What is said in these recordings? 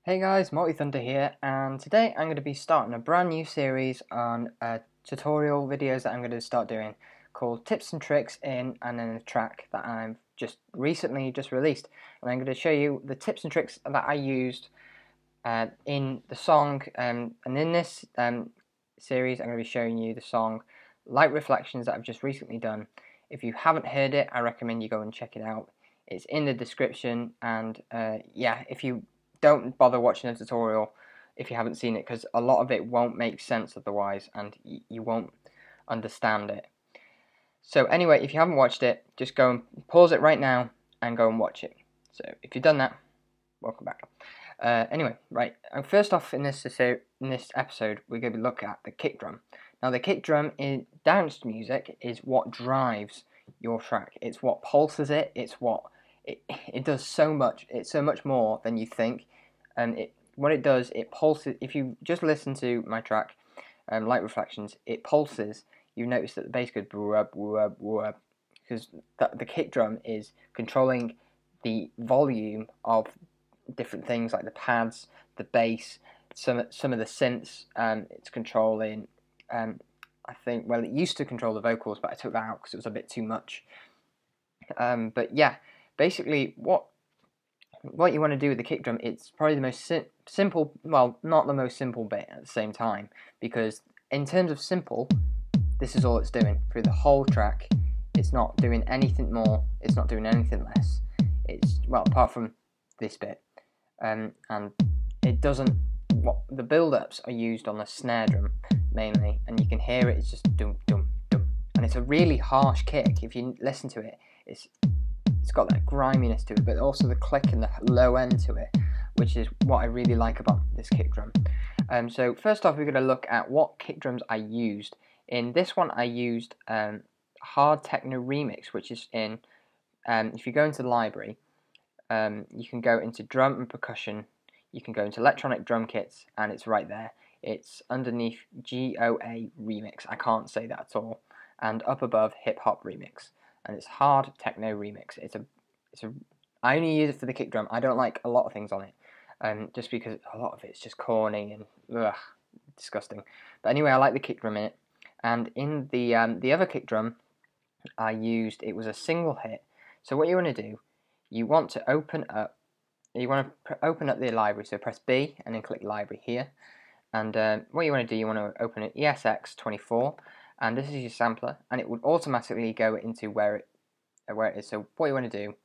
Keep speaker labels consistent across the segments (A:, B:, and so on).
A: Hey guys, MultiTHUNDER here, and today I'm going to be starting a brand new series on tutorial videos that I'm going to start doing called Tips and Tricks in and then a track that I've just recently released. And I'm going to show you the tips and tricks that I used in the song, and in this series I'm going to be showing you the song Light Reflections that I've just recently done. If you haven't heard it, I recommend you go and check it out. It's in the description, and yeah, if you don't bother watching the tutorial if you haven't seen it, because a lot of it won't make sense otherwise, and you won't understand it. So anyway, if you haven't watched it, just go and pause it right now and go and watch it. So if you've done that, welcome back. Anyway, right, first off in this episode, we're going to look at the kick drum. Now the kick drum in dance music is what drives your track. It's what pulses it. It's what it does so much. It's so much more than you think. And what it does, it pulses. If you just listen to my track, Light Reflections, it pulses. You notice that the bass goes woo-up, woo-up, woo-up, because the kick drum is controlling the volume of different things like the pads, the bass, some of the synths. It's controlling. I think, well, it used to control the vocals, but I took that out because it was a bit too much. But yeah, basically what you want to do with the kick drum, it's probably the most simple, well, not the most simple bit at the same time, because in terms of simple, this is all it's doing through the whole track. It's not doing anything more, it's not doing anything less. It's, well, apart from this bit, and it doesn't, the build-ups are used on the snare drum mainly, and you can hear it, it's just dum dum dum, and it's a really harsh kick. If you listen to it, it's got that griminess to it, but also the click and the low end to it, which is what I really like about this kick drum. So first off, we're going to look at what kick drums I used. In this one, I used Hard Techno Remix, which is in, if you go into the library, you can go into drum and percussion, you can go into electronic drum kits, and it's right there. It's underneath GOA Remix, I can't say that at all, and up above Hip Hop Remix. And it's Hard Techno Remix. I only use it for the kick drum. I don't like a lot of things on it, just because a lot of it's just corny and disgusting. But anyway, I like the kick drum in it. And in the other kick drum, I used, it was a single hit. So what you want to do, you want to open up the library. So press B and then click library here. And what you want to do, you want to open an ESX24. And this is your sampler, and it would automatically go into where it is. So what you want to do,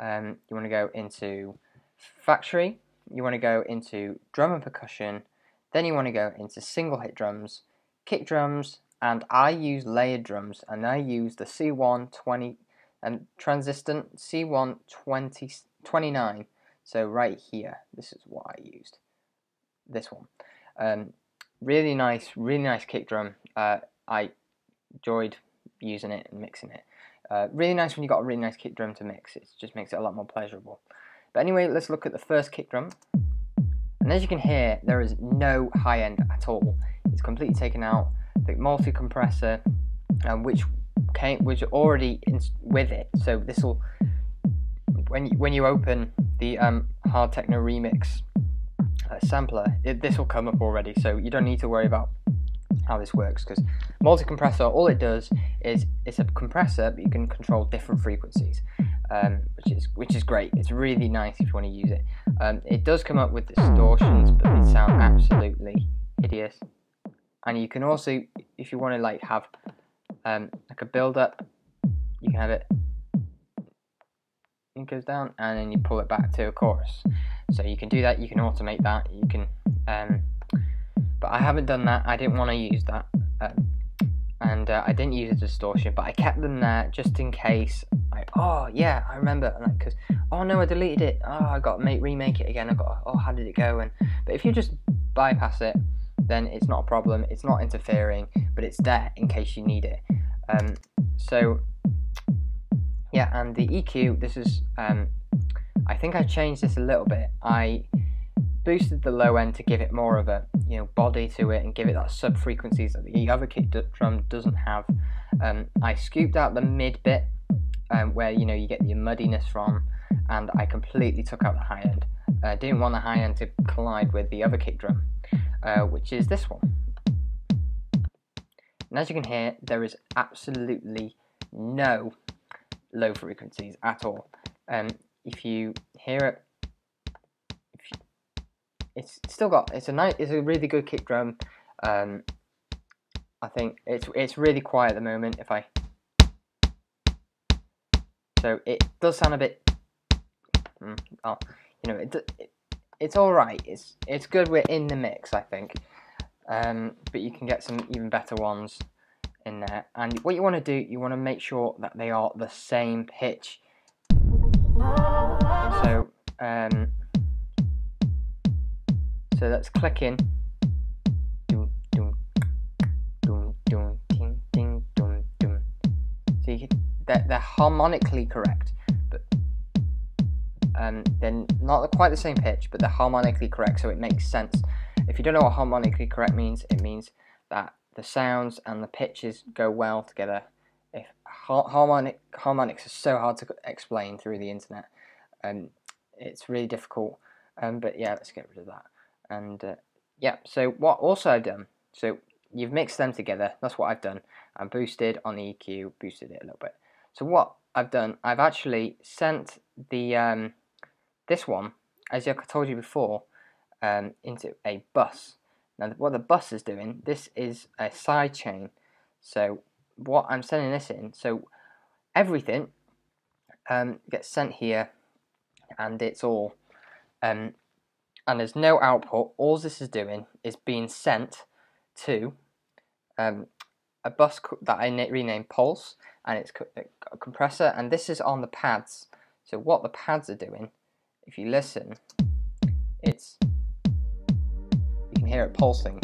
A: you want to go into factory, you want to go into drum and percussion, then you want to go into single hit drums, kick drums, and I use layered drums, and I use the C120 and transistant C129. So right here, this is what I used. This one, really nice kick drum. I enjoyed using it and mixing it. Really nice when you got a really nice kick drum to mix. It just makes it a lot more pleasurable. But anyway, let's look at the first kick drum. And as you can hear, there is no high end at all. It's completely taken out. The multi-compressor, which was already with it. So this will, when you open the Hard Techno Remix sampler, this will come up already. So you don't need to worry about how this works, because multi-compressor, all it does is it's a compressor, but you can control different frequencies, which is great. It's really nice if you want to use it. It does come up with distortions, but they sound absolutely hideous. And you can also, if you want to like have like a build-up, you can have it goes down and then you pull it back to a chorus. So you can do that. You can automate that. You can but I haven't done that. I didn't want to use that, and I didn't use a distortion, but I kept them there just in case. Oh yeah, I remember, because oh no, I deleted it. Oh, I got to remake it again. I got, oh, how did it go? But if you just bypass it, then it's not a problem. It's not interfering, but it's there in case you need it. So yeah, and the EQ. This is I think I changed this a little bit. I boosted the low end to give it more of a body to it and give it that sub frequencies that the other kick drum doesn't have. I scooped out the mid bit where you get your muddiness from, and I completely took out the high end. didn't want the high end to collide with the other kick drum, which is this one. And as you can hear, there is absolutely no low frequencies at all. If you hear it, it's still got, it's a really good kick drum. I think it's really quiet at the moment. So it does sound a bit, it's all right. It's good. We're in the mix, I think. But you can get some even better ones in there. And what you want to do, you want to make sure that they are the same pitch. So let's click in. So they're harmonically correct, but they're not quite the same pitch, but they're harmonically correct, so it makes sense. If you don't know what harmonically correct means, it means that the sounds and the pitches go well together. If harmonics are so hard to explain through the internet, it's really difficult. But yeah, let's get rid of that. And yeah, so what also I've done, so you've mixed them together. That's what I've done. And boosted on the EQ, boosted it a little bit. So what I've done, I've actually sent the this one, as I told you before, into a bus. Now, what the bus is doing, this is a side chain. So what I'm sending this in, so everything gets sent here, and it's all, and there's no output. All this is doing is being sent to a bus that I renamed Pulse, and it's a compressor, and this is on the pads. So what the pads are doing, if you listen, you can hear it pulsing.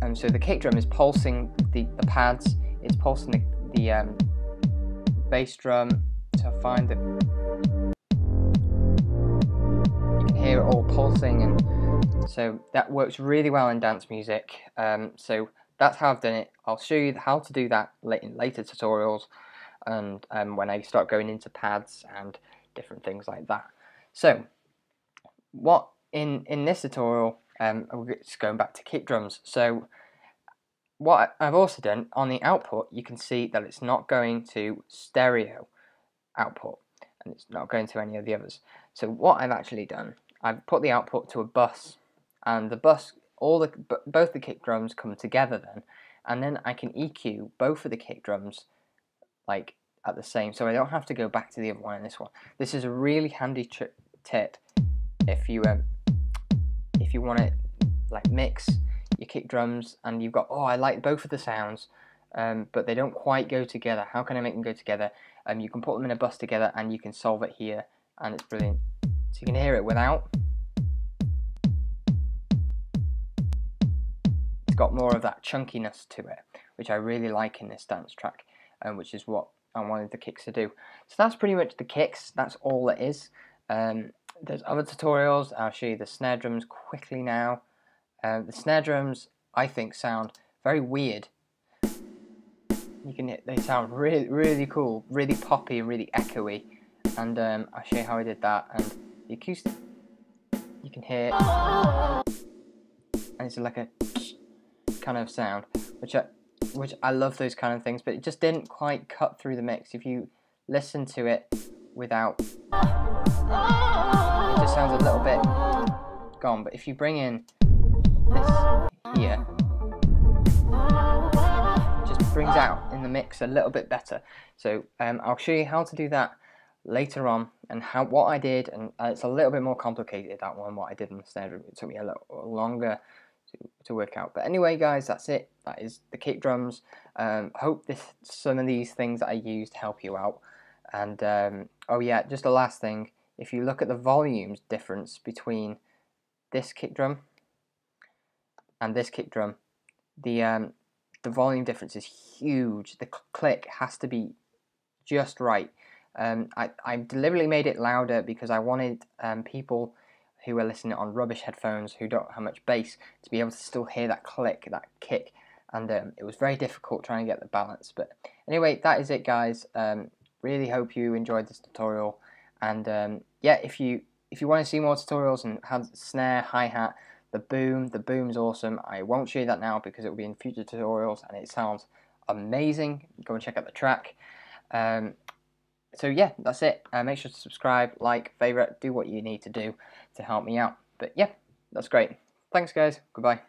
A: And so the kick drum is pulsing the pads, it's pulsing the bass drum to find it. You can hear it all pulsing, and so that works really well in dance music. So that's how I've done it. I'll show you how to do that in later tutorials, and when I start going into pads and different things like that. So what in this tutorial, we're just going back to kick drums. So what I've also done on the output, you can see that it's not going to stereo output, and it's not going to any of the others. So what I've actually done, I've put the output to a bus, and the bus, both the kick drums come together then, and then I can EQ both of the kick drums like at the same, so I don't have to go back to the other one in this one. This is a really handy tip if you want to like mix your kick drums and you've got, oh, I like both of the sounds, but they don't quite go together. How can I make them go together? You can put them in a bus together, and you can solve it here, and it's brilliant. So you can hear it without. It's got more of that chunkiness to it, which I really like in this dance track, which is what I wanted the kicks to do. So that's pretty much the kicks. That's all it is. There's other tutorials. I'll show you the snare drums quickly now. The snare drums, I think, sound very weird. They sound really, really cool, really poppy and really echoey. And I'll show you how I did that. And the acoustic, you can hear, and it's like a kind of sound, which I love those kind of things. But it just didn't quite cut through the mix. If you listen to it without, it just sounds a little bit gone. But if you bring in this here, it just brings out in the mix a little bit better. So I'll show you how to do that later on, and what I did, and it's a little bit more complicated, that one, what I did on the snare drum. It took me a little longer to work out. But anyway, guys, that's it. That is the kick drums. Hope some of these things that I used help you out. And oh yeah, just the last thing, if you look at the volumes difference between this kick drum and this kick drum, the volume difference is huge. The click has to be just right. I deliberately made it louder because I wanted people who are listening on rubbish headphones, who don't have much bass, to be able to still hear that click, that kick, and it was very difficult trying to get the balance. But anyway, that is it, guys. Really hope you enjoyed this tutorial, and yeah, if you if you want to see more tutorials and have snare, hi-hat, the boom's awesome. I won't show you that now because it will be in future tutorials and it sounds amazing. Go and check out the track. So yeah, that's it. Make sure to subscribe, like, favorite, do what you need to do to help me out. But yeah, that's great. Thanks guys, goodbye.